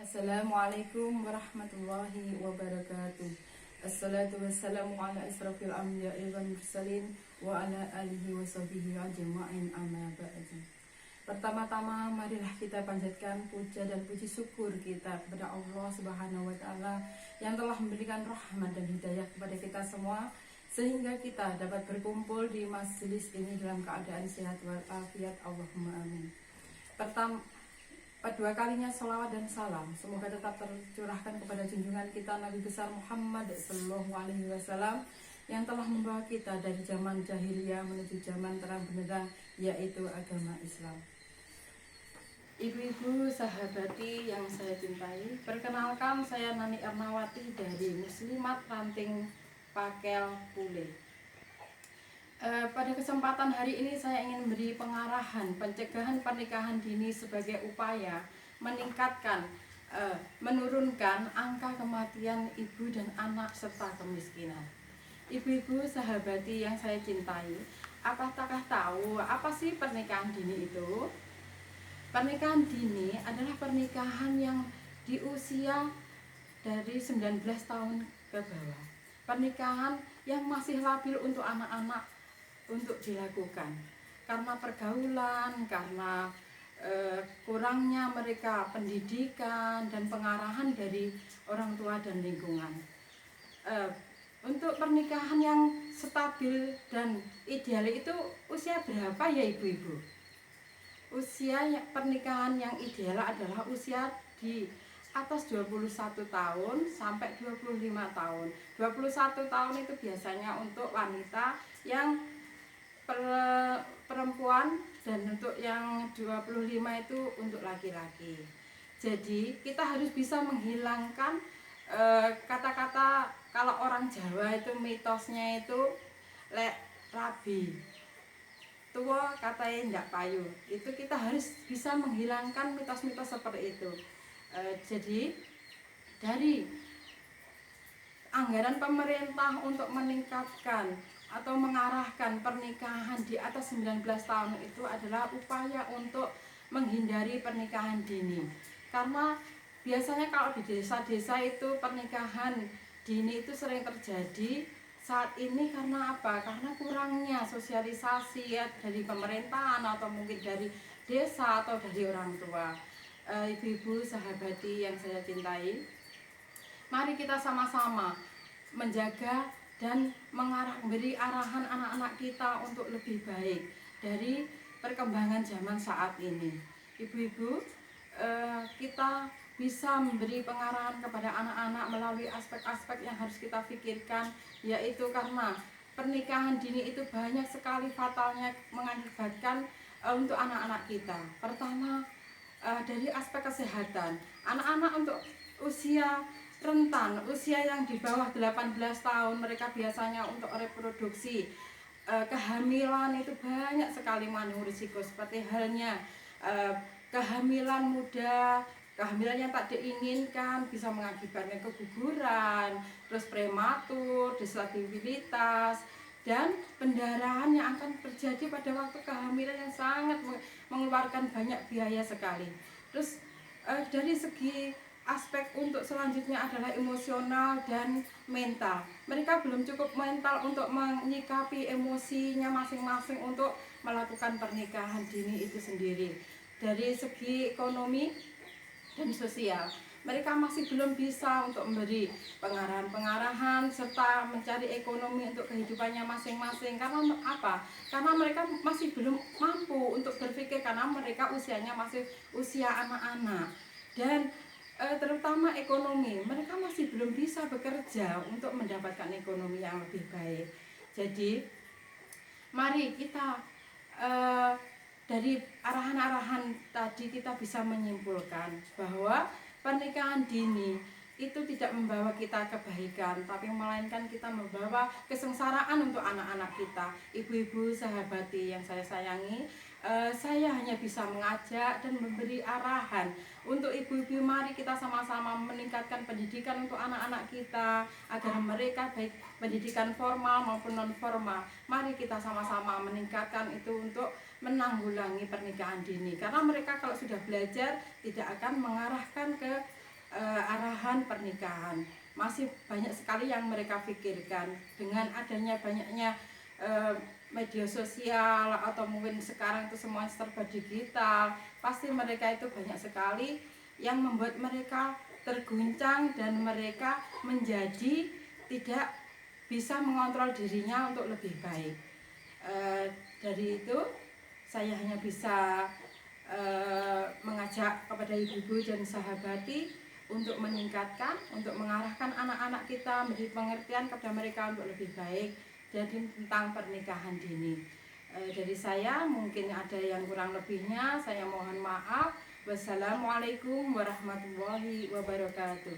Assalamualaikum warahmatullahi wabarakatuh. Assalatu wassalamu ala asrafil anbiya'i wal mursalin wa ala alihi wa sahbihi ajma'in amma ba'du. Pertama-tama marilah kita panjatkan puja dan puji syukur kita kepada Allah Subhanahu wa taala yang telah memberikan rahmat dan hidayah kepada kita semua sehingga kita dapat berkumpul di majelis ini dalam keadaan sehat walafiat. Allahumma amin. Kedua kalinya salawat dan salam semoga tetap tercurahkan kepada junjungan kita Nabi besar Muhammad Sallallahu Alaihi Wasallam yang telah membawa kita dari zaman jahiliyah menuju zaman terang benderang, yaitu agama Islam. Ibu-ibu sahabati yang saya cintai, perkenalkan saya Nani Ernawati dari Muslimat Ranting Pakel Pule. Pada kesempatan hari ini saya ingin memberi pengarahan pencegahan pernikahan dini sebagai upaya meningkatkan, menurunkan angka kematian ibu dan anak serta kemiskinan. Ibu-ibu sahabati yang saya cintai, apakah tahu apa sih pernikahan dini itu? Pernikahan dini adalah pernikahan yang di usia dari 19 tahun ke bawah. Pernikahan yang masih labil untuk anak-anak untuk dilakukan karena pergaulan, karena kurangnya mereka pendidikan dan pengarahan dari orang tua dan lingkungan. Untuk pernikahan yang stabil dan ideal itu usia berapa ya ibu-ibu? Usia pernikahan yang ideal adalah usia di atas 21 tahun sampai 25 tahun. 21 tahun itu biasanya untuk wanita yang perempuan dan untuk yang 25 itu untuk laki-laki. Jadi kita harus bisa menghilangkan kata-kata kalau orang Jawa itu mitosnya itu lek rabi tua katanya ndak payu. Itu kita harus bisa menghilangkan mitos-mitos seperti itu. Jadi dari anggaran pemerintah untuk meningkatkan atau mengarahkan pernikahan di atas 19 tahun itu adalah upaya untuk menghindari pernikahan dini. Karena biasanya kalau di desa-desa itu pernikahan dini itu sering terjadi saat ini karena apa? Karena kurangnya sosialisasi ya, dari pemerintahan atau mungkin dari desa atau dari orang tua. Ibu-ibu sahabati yang saya cintai, mari kita sama-sama menjaga dan memberi arahan anak-anak kita untuk lebih baik dari perkembangan zaman saat ini. Ibu-ibu, kita bisa memberi pengarahan kepada anak-anak melalui aspek-aspek yang harus kita pikirkan, yaitu karena pernikahan dini itu banyak sekali fatalnya mengakibatkan untuk anak-anak kita. Pertama, dari aspek kesehatan, anak-anak untuk usia rentan, usia yang di bawah 18 tahun, mereka biasanya untuk reproduksi, kehamilan itu banyak sekali mengandung risiko, seperti halnya kehamilan muda, kehamilan yang tak diinginkan bisa mengakibatkan keguguran, terus prematur, disabilitas, dan pendarahan yang akan terjadi pada waktu kehamilan yang sangat mengeluarkan banyak biaya sekali. Terus dari segi aspek untuk selanjutnya adalah emosional dan mental. Mereka belum cukup mental untuk menyikapi emosinya masing-masing untuk melakukan pernikahan dini itu sendiri. Dari segi ekonomi dan sosial, mereka masih belum bisa untuk memberi pengarahan-pengarahan serta mencari ekonomi untuk kehidupannya masing-masing. Karena apa? Karena mereka masih belum mampu untuk berpikir, karena mereka usianya masih usia anak-anak. Dan terutama ekonomi, mereka masih belum bisa bekerja untuk mendapatkan ekonomi yang lebih baik. Jadi mari kita dari arahan-arahan tadi kita bisa menyimpulkan bahwa pernikahan dini itu tidak membawa kita kebaikan, tapi melainkan kita membawa kesengsaraan untuk anak-anak kita. Ibu-ibu sahabati yang saya sayangi, saya hanya bisa mengajak dan memberi arahan untuk ibu-ibu. Mari kita sama-sama meningkatkan pendidikan untuk anak-anak kita agar mereka baik pendidikan formal maupun non formal. Mari kita sama-sama meningkatkan itu untuk menanggulangi pernikahan dini, karena mereka kalau sudah belajar tidak akan mengarahkan ke arahan pernikahan. Masih banyak sekali yang mereka pikirkan. Dengan adanya banyaknya media sosial atau mungkin sekarang itu semua serba digital, pasti mereka itu banyak sekali yang membuat mereka terguncang dan mereka menjadi tidak bisa mengontrol dirinya untuk lebih baik. Dari itu saya hanya bisa mengajak kepada ibu-ibu dan sahabati untuk meningkatkan, untuk mengarahkan anak-anak kita menjadi pengertian kepada mereka untuk lebih baik. Jadi tentang pernikahan dini. Dari saya mungkin ada yang kurang lebihnya, saya mohon maaf. Wassalamualaikum warahmatullahi wabarakatuh.